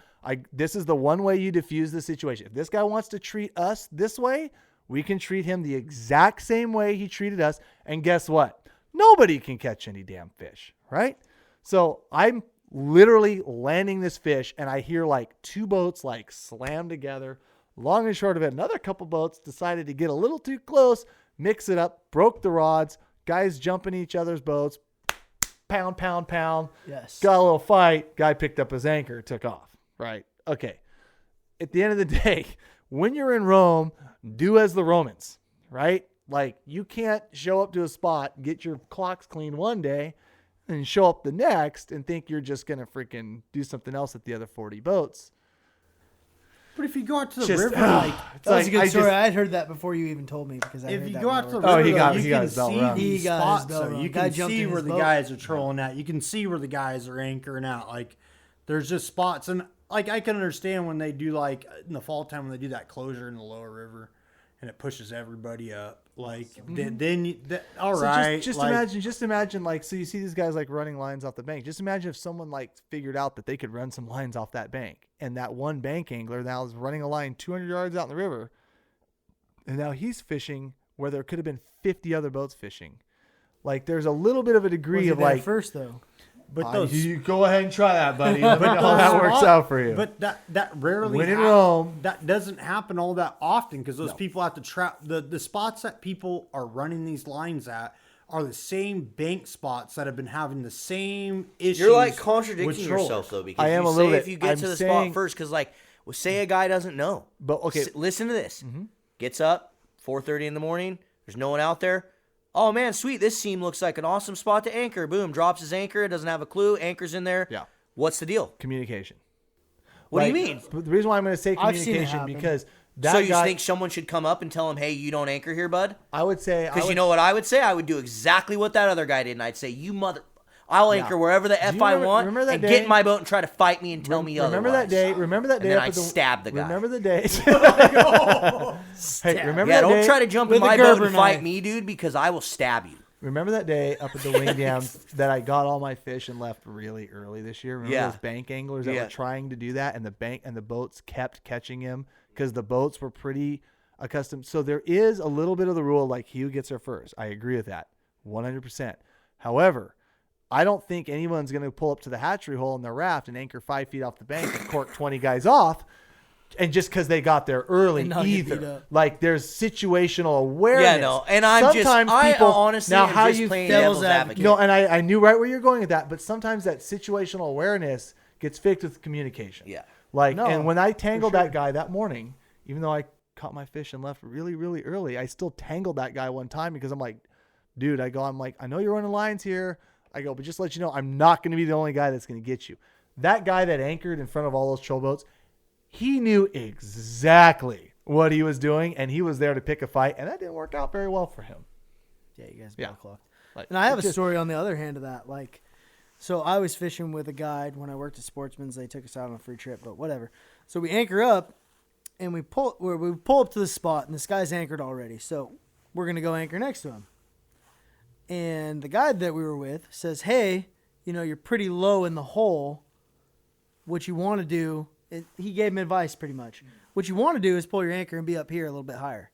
this is the one way you diffuse the situation. If this guy wants to treat us this way, we can treat him the exact same way he treated us. And guess what? Nobody can catch any damn fish, right? So I'm literally landing this fish and I hear 2 boats slam together. Long and short of it, another couple boats decided to get a little too close, mix it up, broke the rods, guys jumping each other's boats, pound, pound, pound. Yes. Got a little fight. Guy picked up his anchor, took off. Right. Okay. At the end of the day, when you're in Rome, do as the Romans, right? You can't show up to a spot, get your clocks clean one day, and show up the next and think you're just going to freaking do something else at the other 40 boats. But if you go out to the Just- river, That was a good story. I'd heard that before you even told me because I if heard you that go when out I to the worked. Oh, river, he got you his can belt see rung. these He got his spots. belt So rung. you Guy can jumped see in where his the boat. guys are trolling at. You can see where the guys are anchoring out. There's just spots, and I can understand when they do in the fall time when they do that closure in the lower river, and it pushes everybody up. Like So right. just like, imagine like, so you see these guys like running lines off the bank. Just imagine if someone like figured out that they could run some lines off that bank, and that one bank angler now is running a line 200 yards out in the river, and now he's fishing where there could have been 50 other boats fishing. Like there's a little bit of a degree Was of he there like first though. but those you go ahead and try that, buddy. Let me know how that works out for you. But that rarely When in Rome. That doesn't happen all that often because those people have to trap the spots that people are running these lines at are the same bank spots that have been having the same issues. You're like with contradicting trolls. yourself though, because I am you a little say bit. if you get I'm to the saying- spot first, because like, well, say a guy doesn't know. But okay, Listen to this. Gets up 4:30 in the morning. There's no one out there. Oh man, sweet! This seam looks like an awesome spot to anchor. Boom! Drops his anchor. Doesn't have a clue. Anchor's in there. Yeah. What's the deal? communication. What Like, do you mean? The reason why I'm going to say I've seen it communication happen. because that So you guy, think someone should come up and tell him, "Hey, you don't anchor here, bud"? I would say Because you know what I would say? I would do exactly what that other guy did, and I'd say, "You mother, I'll anchor wherever the f you I remember- want, remember that and day- get in my boat and try to fight me and tell me otherwise." Remember that day? And then up I'd at the, stab the guy. Remember the day? Hey, remember Yeah, that don't day? try to jump in with a my boat Gerber and fight knife. me, dude, because I will stab you. Remember that day up at the wing dams that I got all my fish and left really early this year? Remember Yeah. those bank anglers that Yeah. were trying to do that, and the boats kept catching him because the boats were pretty accustomed. So there is a little bit of the rule like he who gets there first. I agree with that 100%. However, I don't think anyone's going to pull up to the hatchery hole in their raft and anchor 5 feet off the bank and cork 20 guys off. And just because they got there early, And not get beat either. up. Like there's situational awareness. Yeah, no, and I honestly now am how just you playing feel- devil's advocate. No, and I knew right where you're going with that, but sometimes that situational awareness gets fixed with communication. Yeah. Like, No, and when I tangled that guy that morning, even though I caught my fish and left really, really early, I still tangled that guy one time because I'm like, dude, I'm like, I know you're running lines here. I go, but just to let you know, I'm not going to be the only guy that's going to get you. That guy that anchored in front of all those troll boats, he knew exactly what he was doing, and he was there to pick a fight, and that didn't work out very well for him. Yeah, you guys Yeah. both clocked. Like, And I have it a story on the other hand of that. Like, so I was fishing with a guide when I worked at Sportsman's. They took us out on a free trip, but whatever. So we anchor up, and we pull up to the spot, and this guy's anchored already. So we're gonna go anchor next to him. And the guide that we were with says, "Hey, you're pretty low in the hole. What you want to do?" He gave him advice pretty much. What you want to do is pull your anchor and be up here a little bit higher.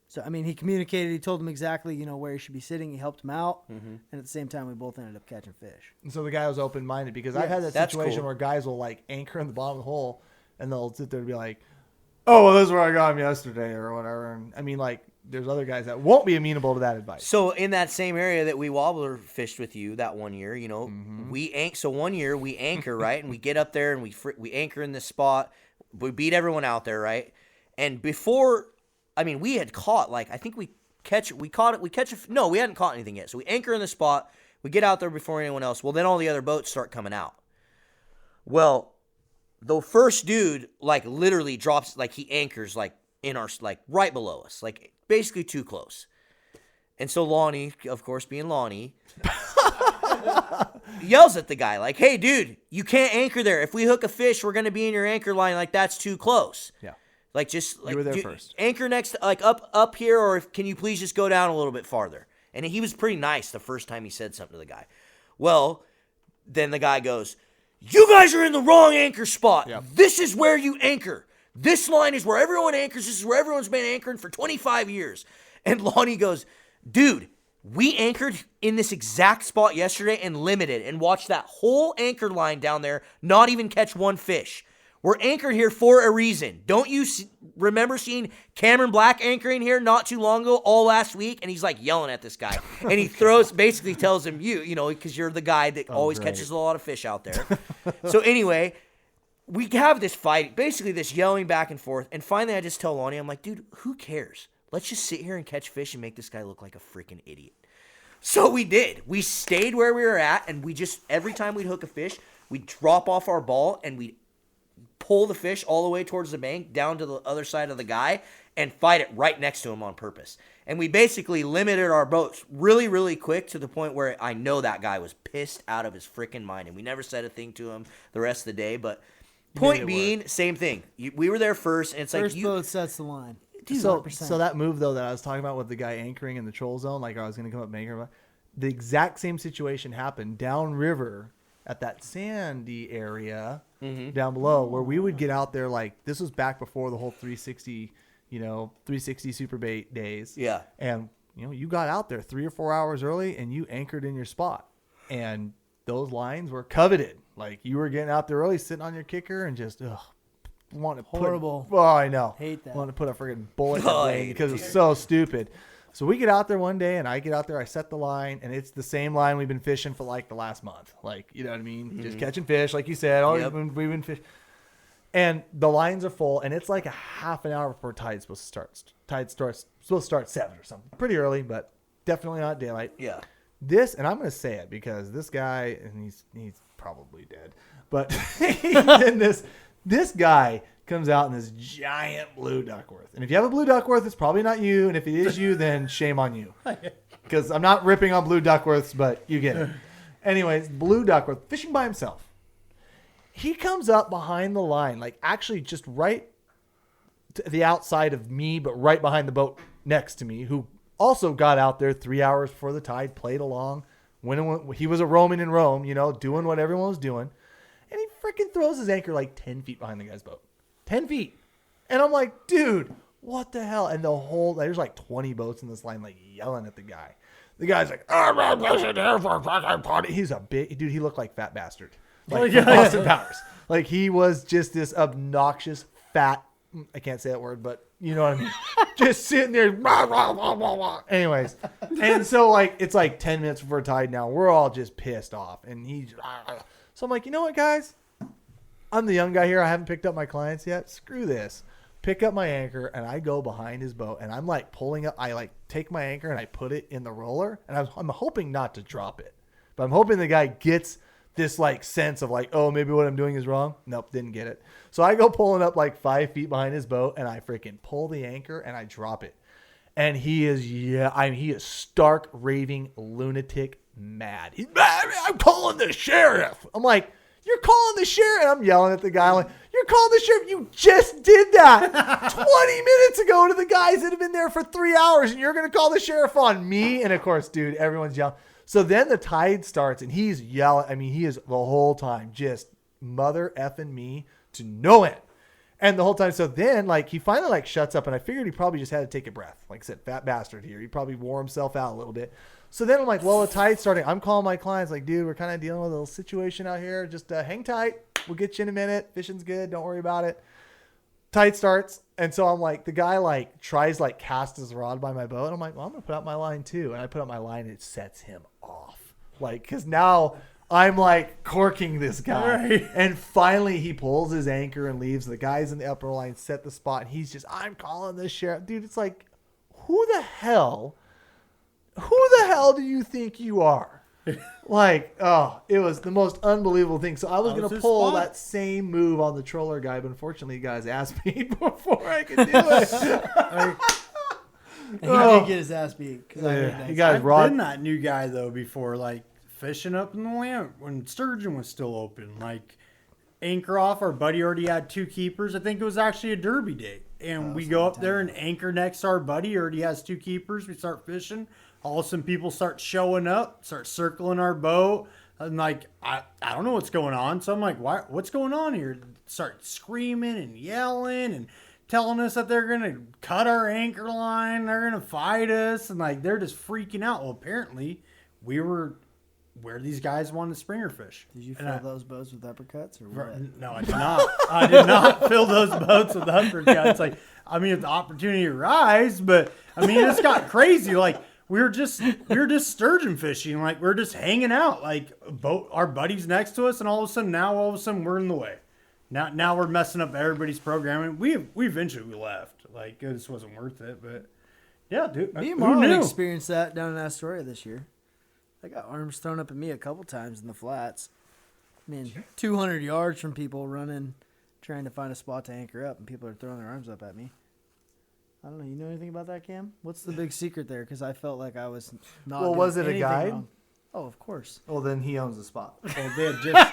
So, I mean, he communicated. He told him exactly, where he should be sitting. He helped him out. And at the same time, we both ended up catching fish. And so the guy was open-minded because I've had that that's situation cool. where guys will like anchor in the bottom of the hole and they'll sit there and be like, "Oh, well, this is where I got him yesterday," or whatever. And I mean, like, there's other guys that won't be amenable to that advice. So in that same area that we wobbler fished with you that one year, So one year we anchor right, and we get up there and we anchor in this spot. We beat everyone out there, right? And before, we had caught we hadn't caught anything yet. So we anchor in the spot. We get out there before anyone else. Well, then all the other boats start coming out. Well, the first dude literally drops he anchors in our right below us, basically too close. And so Lonnie, of course, being Lonnie, yells at the guy "Hey, dude, you can't anchor there. If we hook a fish, we're gonna be in your anchor line. That's too close. Yeah. You were there first. Anchor next, up here, or can you please just go down a little bit farther?" And he was pretty nice the first time he said something to the guy. Well, then the guy goes, "You guys are in the wrong anchor spot. Yep. This is where you anchor. This line is where everyone anchors. This is where everyone's been anchoring for 25 years. And Lonnie goes, "Dude, we anchored in this exact spot yesterday and limited and watched that whole anchor line down there not even catch one fish. We're anchored here for a reason. Don't you remember seeing Cameron Black anchoring here not too long ago, all last week?" And he's yelling at this guy. And he basically tells him, because you're the guy that always great. catches a lot of fish out there. So anyway, we have this fight, basically this yelling back and forth. And finally I just tell Lonnie, I'm like, "Dude, who cares? Let's just sit here and catch fish and make this guy look like a freaking idiot." So we did. We stayed where we were at, and we just, every time we'd hook a fish, we'd drop off our ball and we'd pull the fish all the way towards the bank down to the other side of the guy and fight it right next to him on purpose. And we basically limited our boats really, really quick to the point where I know that guy was pissed out of his freaking mind. And we never said a thing to him the rest of the day. But point being, same thing. We were there first, and it's First boat sets the line. So that move though that I was talking about with the guy anchoring in the troll zone, like I was going to come up and anchor, the exact same situation happened downriver at that sandy area down below where we would get out there. Like this was back before the whole 360, 360 super bait days. Yeah. And you got out there 3 or 4 hours early and you anchored in your spot, and those lines were coveted. Like you were getting out there early, sitting on your kicker and just want to Horrible. Oh, I know. Hate that. Want to put a freaking bullet in the brain because it's so stupid. So we get out there one day, and I get out there, I set the line, and it's the same line we've been fishing for like the last month. Like, you know what I mean? Just catching fish, like you said. We've been fishing. And the lines are full, and it's like a half an hour before tide's supposed to start. Supposed to start 7 or something. Pretty early, but definitely not daylight. Yeah. This, and I'm going to say it because this guy, and he's probably dead, but this guy comes out in this giant blue Duckworth. And if you have a blue Duckworth, it's probably not you. And if it is you, then shame on you. Because I'm not ripping on blue Duckworths, but you get it. Anyways, blue Duckworth, fishing by himself. He comes up behind the line, like actually just right to the outside of me, but right behind the boat next to me, who also got out there 3 hours before the tide, played along. When he was a roaming in Rome, doing what everyone was doing. And he freaking throws his anchor like 10 feet behind the guy's boat. 10 feet. And I'm like, dude, what the hell? And there's like 20 boats in this line, like yelling at the guy. The guy's like, he's a big dude. He looked like Fat Bastard. Like Austin Powers. Like he was just this obnoxious, fat, I can't say that word, but you know what I mean? Just sitting there. Anyways. And so like, it's like 10 minutes before tide now. We're all just pissed off. And so I'm like, you know what, guys? I'm the young guy here. I haven't picked up my clients yet. Screw this. Pick up my anchor, and I go behind his boat, and I'm like pulling up. I like take my anchor, and I put it in the roller, and I'm hoping not to drop it. But I'm hoping the guy gets this like sense of like, oh, maybe what I'm doing is wrong. Nope, didn't get it. So I go pulling up like 5 feet behind his boat, and I freaking pull the anchor, and I drop it. And he is stark raving lunatic mad. He's mad. I'm calling the sheriff. I'm like, you're calling the sheriff? And I'm yelling at the guy like, you're calling the sheriff? You just did that 20 minutes ago to the guys that have been there for 3 hours, and you're going to call the sheriff on me? And of course, dude, everyone's yelling. So then the tide starts, and he's yelling. I mean, he is the whole time just mother effing me to no end. And the whole time, so then, like, he finally, like, shuts up, and I figured he probably just had to take a breath. Like I said, Fat Bastard here. He probably wore himself out a little bit. So then I'm like, well, the tide's starting. I'm calling my clients like, dude, we're kind of dealing with a little situation out here. Just hang tight. We'll get you in a minute. Fishing's good. Don't worry about it. Tide starts. And so I'm like, the guy, like, tries, like, cast his rod by my boat. And I'm like, well, I'm going to put out my line, too. And I put out my line, and it sets him off. Like, because now I'm like corking this guy. Right. And finally he pulls his anchor and leaves. The guys in the upper line set the spot. And he's just, I'm calling the sheriff. Dude, it's like, who the hell do you think you are? Like, oh, it was the most unbelievable thing. So I was going to pull that same move on the troller guy, but unfortunately, you guys asked me before I could do it. He did get his ass beat. I've been that new guy, though, before, like, fishing up in the land when sturgeon was still open. Like, anchor off, our buddy already had 2 keepers. I think it was actually a derby day. And we go up there and anchor next to our buddy, already has 2 keepers. We start fishing. All of a sudden, people start showing up, start circling our boat. I'm like, I don't know what's going on. So I'm like, what's going on here? Start screaming and yelling and telling us that they're going to cut our anchor line. They're going to fight us. And like, they're just freaking out. Well, apparently we were where these guys wanted to springer fish. Did you fill those boats with uppercuts or what? No, I did not. I did not fill those boats with uppercuts. Like, I mean, if the opportunity arises, but I mean, it's got crazy. Like, we were just sturgeon fishing. Like, we're just hanging out. Like, our buddies next to us, and all of a sudden we're in the way. Now we're messing up everybody's programming. We eventually left. Like, it just wasn't worth it. But yeah, dude, me and Marlin experienced that down in Astoria this year. I got arms thrown up at me a couple times in the flats. I mean, 200 yards from people running, trying to find a spot to anchor up, and people are throwing their arms up at me. I don't know. You know anything about that, Cam? What's the big secret there? Because I felt like I was not. Well, was it a guide? Wrong. Oh, of course. Well, then he owns the spot. Well, they had just.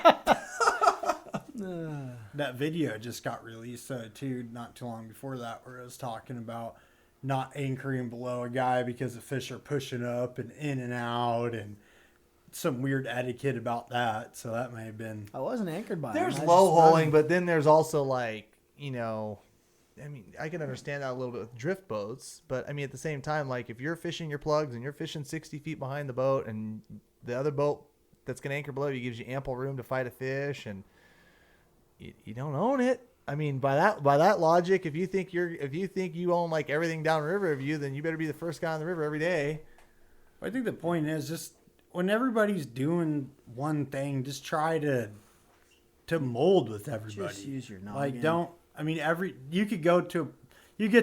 That video just got released too, not too long before that, where it was talking about not anchoring below a guy because the fish are pushing up and in and out, and some weird etiquette about that. So that may have been. I wasn't anchored by There's him. low holing, but then there's also like, you know, I mean, I can understand that a little bit with drift boats, but I mean, at the same time, like if you're fishing your plugs and you're fishing 60 feet behind the boat, and the other boat that's going to anchor below you gives you ample room to fight a fish, and you don't own it. I mean, by that logic, if you think you own like everything downriver of you, then you better be the first guy on the river every day. I think the point is just when everybody's doing one thing, just try to mold with everybody. Just use your noggin. Like don't. I mean, you get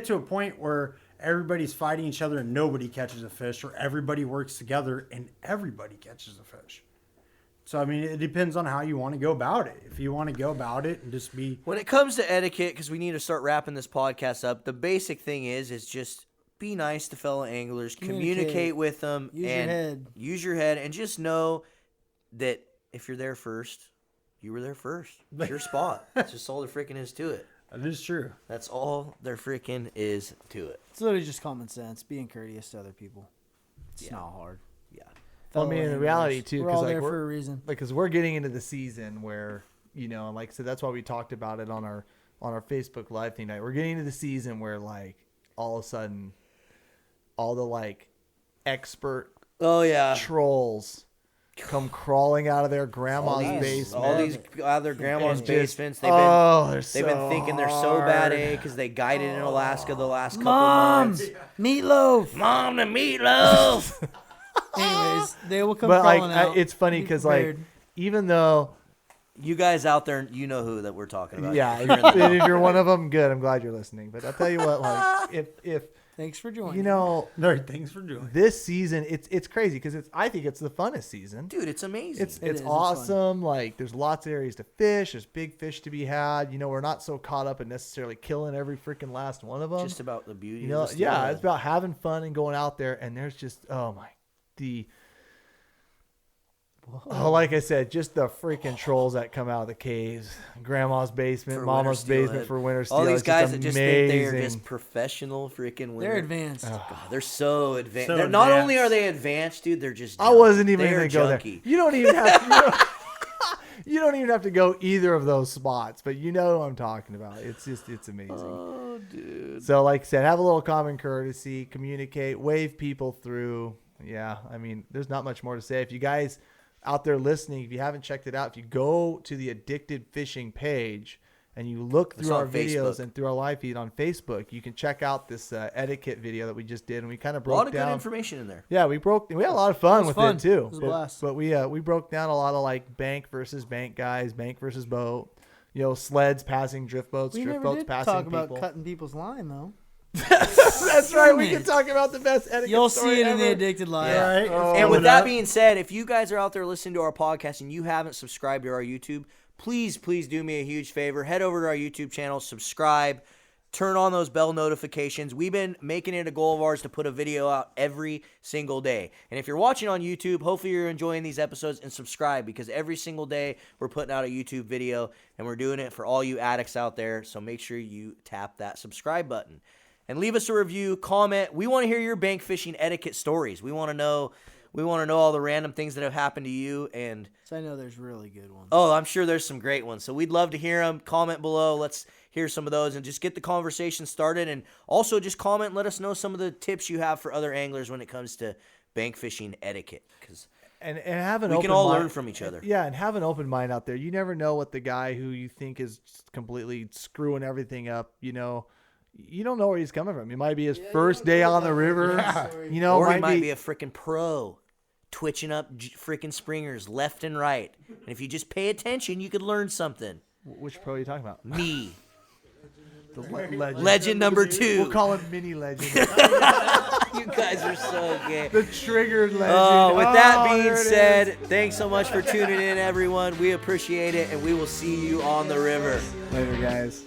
to a point where everybody's fighting each other and nobody catches a fish, or everybody works together and everybody catches a fish. So, I mean, it depends on how you want to go about it. If you want to go about it and just be... When it comes to etiquette, because we need to start wrapping this podcast up, the basic thing is just be nice to fellow anglers, communicate with them, use your head, and just know that if you're there first, you were there first. It's your spot. That's just all there freaking is to it. That is true. That's all there freaking is to it. It's literally just common sense, being courteous to other people. It's not hard. Yeah. Well, I mean, in reality too, we're all like there for a reason. Because we're getting into the season where, you know, like, so that's why we talked about it on our Facebook Live thing night. We're getting into the season where, like, all of a sudden, all the like expert trolls come crawling out of their grandma's basement. All these out of their grandma's basements. They've been thinking they're so bad, because they guided in Alaska the last couple months. Meatloaf. Mom, the meatloaf. Anyways, they will come but crawling like, out. it's funny because like, even though you guys out there, you know who that we're talking about. yeah, if you're one of them, good. I'm glad you're listening. But I'll tell you what, like if thanks for joining. you know, No, thanks for doing it. this season, it's crazy because I think it's the funnest season. Dude, it's amazing. It's It's awesome. Like there's lots of areas to fish. There's big fish to be had. You know, we're not so caught up in necessarily killing every freaking last one of them. just about the beauty. You know, of the yeah, story. it's about having fun and going out there. And there's just like I said, just the freaking trolls that come out of the caves, grandma's basement, For mama's winter steelhead. basement for winter steel. All these It's guys just that just think they're amazing. just professional freaking winter. They're advanced. God, they're so advanced. So They're not advanced. only are they advanced, dude, they're just I wasn't even they're going to go there. junky. You don't even have you don't even have to go either of those spots, but you know what I'm talking about. It's amazing. Oh, dude. So like I said, have a little common courtesy, communicate, wave people through. Yeah, I mean, there's not much more to say. If you guys out there listening, if you haven't checked it out, if you go to the Addicted Fishing page and you look It's through on our videos Facebook. and through our live feed on Facebook, you can check out this etiquette video that we just did, and we kind of A broke lot of down good information in there. Yeah, we had a lot of fun It was with fun. it too. It was a blast. But we broke down a lot of like bank versus bank guys, bank versus boat. You know, sleds passing drift boats, We drift never boats did passing talk people. about cutting people's line, though. That's right. We Damn can it. talk about the best etiquette. You'll story see it in the ever. Addicted Live. Yeah. All right. Oh. And Coming with that up. being said, if you guys are out there listening to our podcast and you haven't subscribed to our YouTube, please do me a huge favor. Head over to our YouTube channel, subscribe, turn on those bell notifications. We've been making it a goal of ours to put a video out every single day. And if you're watching on YouTube, hopefully you're enjoying these episodes, and subscribe, because every single day we're putting out a YouTube video, and we're doing it for all you addicts out there. So make sure you tap that subscribe button. And leave us a review, comment. We want to hear your bank fishing etiquette stories. We want to know all the random things that have happened to you. And So I know there's really good ones. oh, I'm sure there's some great ones. So we'd love to hear them. Comment below. Let's hear some of those and just get the conversation started. And also just comment and let us know some of the tips you have for other anglers when it comes to bank fishing etiquette. Because And have an we open can all mind. learn from each other. Yeah, and have an open mind out there. You never know what the guy who you think is completely screwing everything up, you know, you don't know where he's coming from. It might be his first day on the river. You know, Or he might be a freaking pro, twitching up freaking springers left and right. And if you just pay attention, you could learn something. Which pro are you talking about? Me. The legend. Legend number 2. We'll call him mini legend. You guys are so gay. The triggered legend. Oh, with that Oh, being there it said, is. thanks so much for tuning in, everyone. We appreciate it, and we will see you on the river. Later, guys.